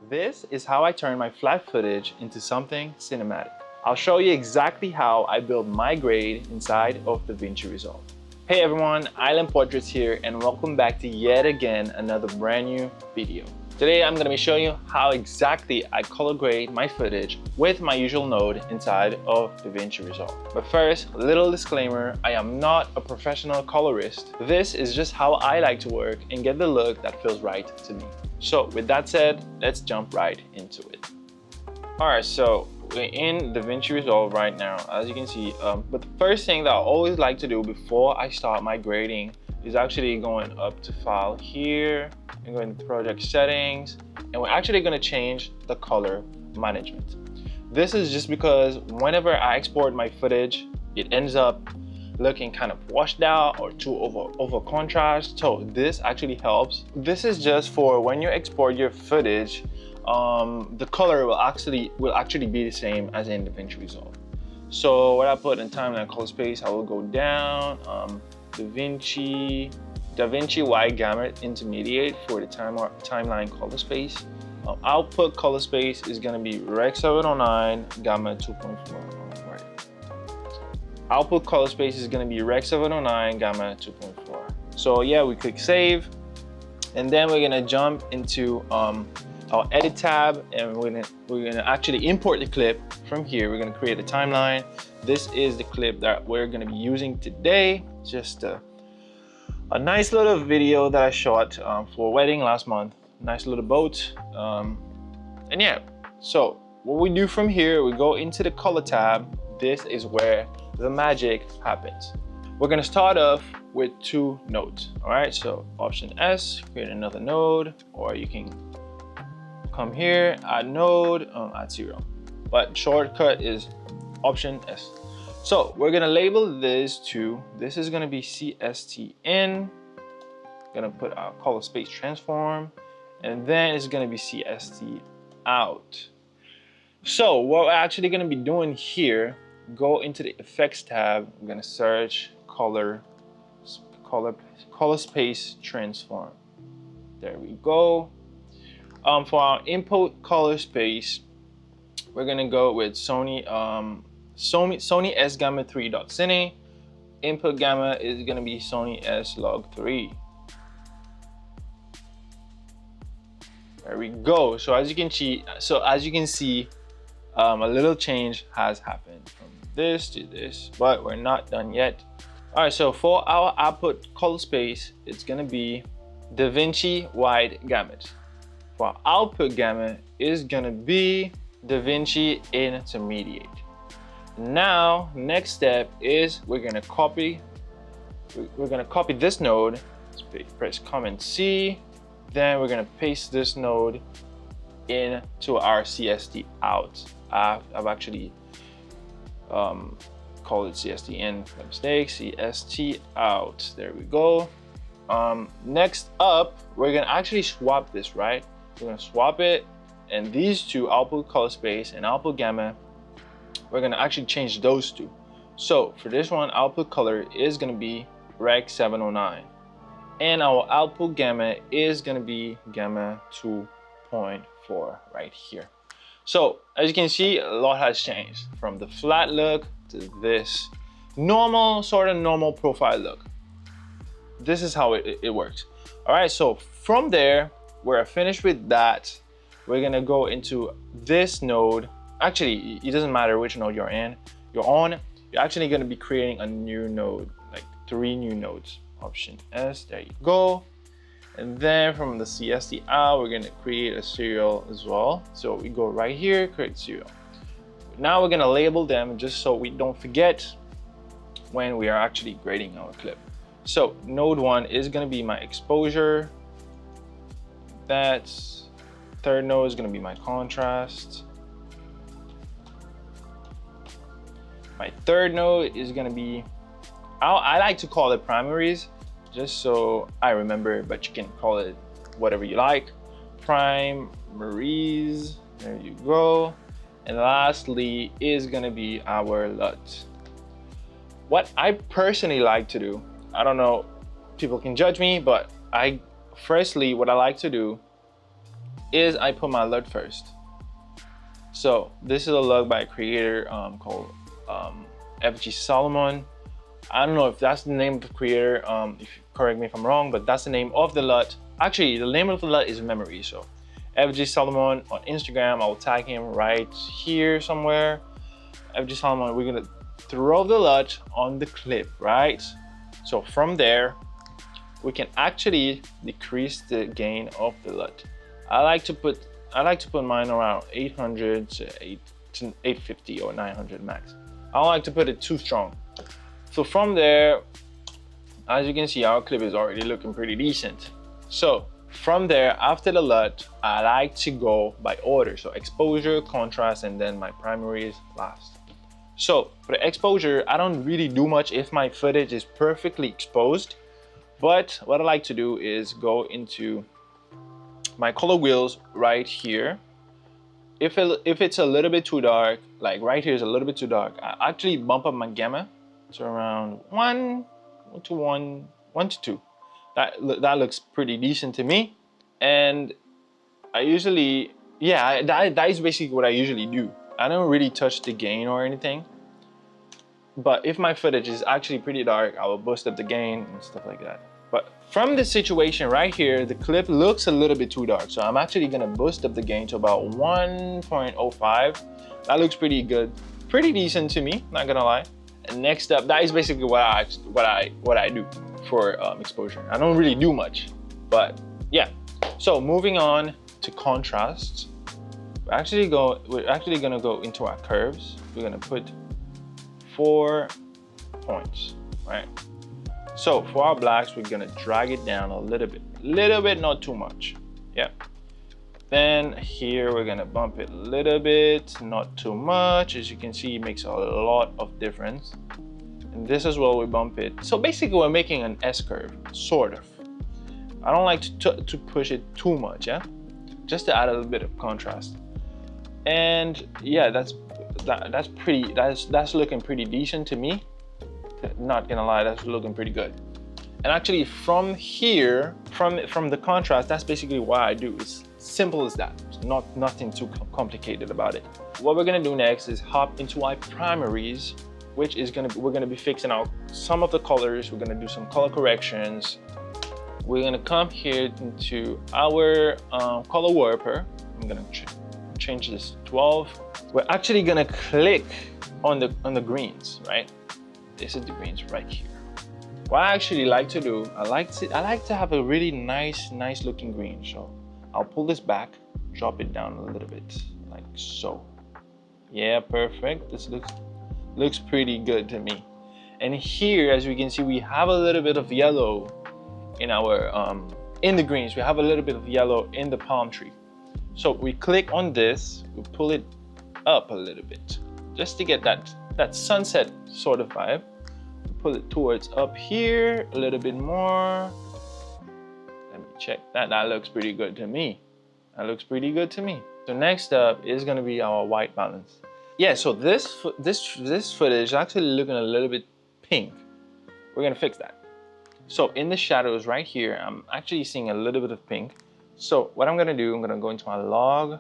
This is how I turn my flat footage into something cinematic. I'll show you exactly how I build my grade inside of DaVinci Resolve. Hey everyone, Island Portraits here and welcome back to yet again another brand new video. Today I'm going to be showing you how exactly I color grade my footage with my usual node inside of DaVinci Resolve. But first, a little disclaimer, I am not a professional colorist. This is just how I like to work and get the look that feels right to me. So with that said, let's jump right into it. Alright, so we're in DaVinci Resolve right now, as you can see. But the first thing that I always like to do before I start my grading is actually going up to File here and going to Project Settings, and we're actually going to change the color management. This is just because whenever I export my footage, it ends up looking kind of washed out or too over contrast. So this actually helps. This is just for when you export your footage, the color will actually be the same as in DaVinci Resolve. So what I put in timeline color space, I will go down DaVinci wide gamut intermediate for the timeline color space. Output color space is going to be Rec 709 gamma 2.4. Right. Output color space is going to be Rec 709 gamma 2.4. So yeah, we click save, and then we're going to jump into our edit tab, and we're gonna actually import the clip from here. We're gonna create a timeline. This is the clip that we're gonna be using today. Just a nice little video that I shot for a wedding last month. Nice little boat. And yeah, so what we do from here, we go into the color tab. This is where the magic happens. We're gonna start off with 2 nodes. All right, so Option S, create another node, or you can come here, add node, add 0. But shortcut is Option S. So we're gonna label this is gonna be CSTN. Gonna put our color space transform, and then it's gonna be CST out. So what we're actually gonna be doing here, go into the effects tab. We're gonna search color space transform. There we go. For our input color space, we're gonna go with Sony S-Gamma3.cine. Input gamma is gonna be Sony S-Log3. There we go. So as you can see, a little change has happened from this to this, but we're not done yet. All right, so for our output color space, it's gonna be DaVinci wide gamut. For our output gamut is gonna be DaVinci intermediate. Now, next step is we're gonna copy this node. Press Command C. Then we're gonna paste this node into our CST out. I've actually called it CST in by mistake. CST out. There we go. Next up, we're gonna actually swap this, right? We're gonna swap it, and these two, output color space and output gamma, we're gonna actually change those two. So for this one, output color is gonna be Rec 709, and our output gamma is gonna be gamma 2.4 right here. So as you can see, a lot has changed from the flat look to this sort of normal profile look. This is how it works. All right, so from there, we're finished with that. We're gonna go into this node. Actually, it doesn't matter which node you're on. You're actually gonna be creating a new node, like 3 new nodes. Option S, there you go. And then from the CST out, we're gonna create a serial as well. So we go right here, create serial. Now we're gonna label them just so we don't forget when we are actually grading our clip. So node 1 is gonna be my exposure. That's third node is going to be my contrast. My third node is going to be, I like to call it primaries, just so I remember, but you can call it whatever you like. Primaries, there you go. And lastly is going to be our LUT. What I personally like to do, I don't know, people can judge me, but firstly, what I like to do is I put my LUT first. So this is a LUT by a creator called FG Solomon. I don't know if that's the name of the creator, if you correct me if I'm wrong, but that's the name of the LUT. Actually, the name of the LUT is Memory. So FG Solomon on Instagram, I'll tag him right here somewhere. FG Solomon, we're gonna throw the LUT on the clip, right? So from there, we can actually decrease the gain of the LUT. I like to put mine around 800 to 850 or 900 max. I don't like to put it too strong. So from there, as you can see, our clip is already looking pretty decent. So from there, after the LUT, I like to go by order. So exposure, contrast, and then my primaries last. So for the exposure, I don't really do much if my footage is perfectly exposed. But what I like to do is go into my color wheels right here. If it's a little bit too dark, like right here is a little bit too dark, I actually bump up my gamma to around 1 to 2. That looks pretty decent to me. And I usually, yeah, that is basically what I usually do. I don't really touch the gain or anything. But if my footage is actually pretty dark, I will boost up the gain and stuff like that. But from this situation right here, the clip looks a little bit too dark. So I'm actually gonna boost up the gain to about 1.05. That looks pretty good, pretty decent to me, not gonna lie. And next up, that is basically what I do for exposure. I don't really do much, but yeah. So moving on to contrasts, we're actually gonna go into our curves. We're gonna put 4 points, right? So for our blacks, we're gonna drag it down a little bit, not too much. Yeah. Then here we're gonna bump it a little bit, not too much. As you can see, it makes a lot of difference. And this as well, we bump it. So basically we're making an S curve, sort of. I don't like to push it too much, yeah? Just to add a little bit of contrast. And yeah, that's looking pretty decent to me. Not gonna lie, that's looking pretty good. And actually from here, from the contrast, that's basically what I do. It's simple as that. Nothing too complicated about it. What we're gonna do next is hop into our primaries, which is we're gonna be fixing out some of the colors. We're gonna do some color corrections. We're gonna come here into our color warper. I'm gonna change this to 12. We're actually gonna click on the greens, right? This is the greens right here. What I actually like to do, I like to have a really nice looking green. So I'll pull this back, drop it down a little bit, like so. Yeah, perfect. This looks pretty good to me. And here, as we can see, we have a little bit of yellow in our in the greens. We have a little bit of yellow in the palm tree. So we click on this, we pull it up a little bit, just to get that sunset sort of vibe. Pull it towards up here a little bit more. Let me check that. That looks pretty good to me. That looks pretty good to me. So next up is gonna be our white balance. Yeah, so this footage is actually looking a little bit pink. We're gonna fix that. So in the shadows right here, I'm actually seeing a little bit of pink. So what I'm gonna do, I'm gonna go into my log,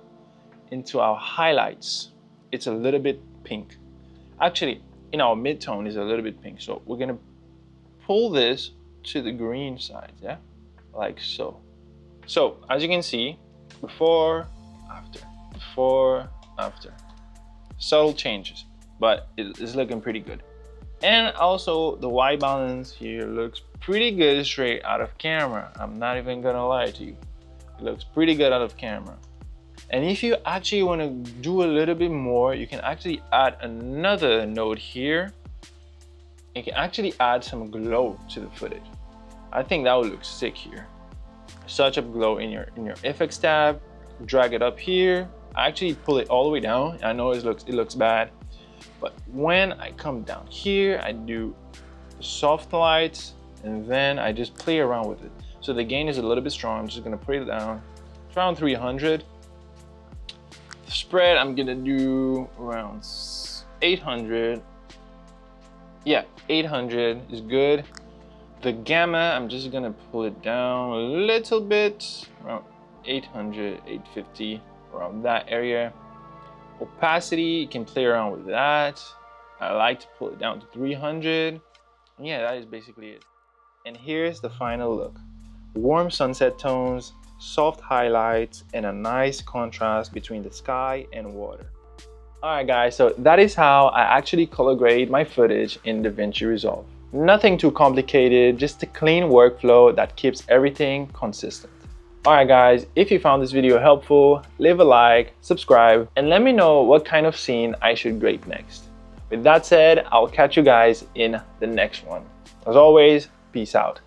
into our highlights. It's a little bit pink. Actually, in our midtone is a little bit pink. So we're gonna pull this to the green side, yeah? Like so. So as you can see, before, after. Subtle changes, but it's looking pretty good. And also the white balance here looks pretty good straight out of camera. I'm not even gonna lie to you. It looks pretty good out of camera. And if you actually want to do a little bit more, you can actually add another node here. You can actually add some glow to the footage. I think that would look sick here. Such a glow in your FX tab, drag it up here. I actually pull it all the way down. I know it looks bad, but when I come down here, I do soft lights, and then I just play around with it. So the gain is a little bit strong. I'm just gonna put it down. It's around 300. Spread, I'm gonna do around 800. Yeah, 800 is good. The gamma, I'm just gonna pull it down a little bit, around 800, 850, around that area. Opacity, you can play around with that. I like to pull it down to 300. And yeah, that is basically it. And here's the final look. Warm sunset tones, soft highlights, and a nice contrast between the sky and water. Alright guys, so that is how I actually color grade my footage in DaVinci Resolve. Nothing too complicated, just a clean workflow that keeps everything consistent. Alright guys, if you found this video helpful, leave a like, subscribe, and let me know what kind of scene I should grade next. With that said, I'll catch you guys in the next one. As always, peace out.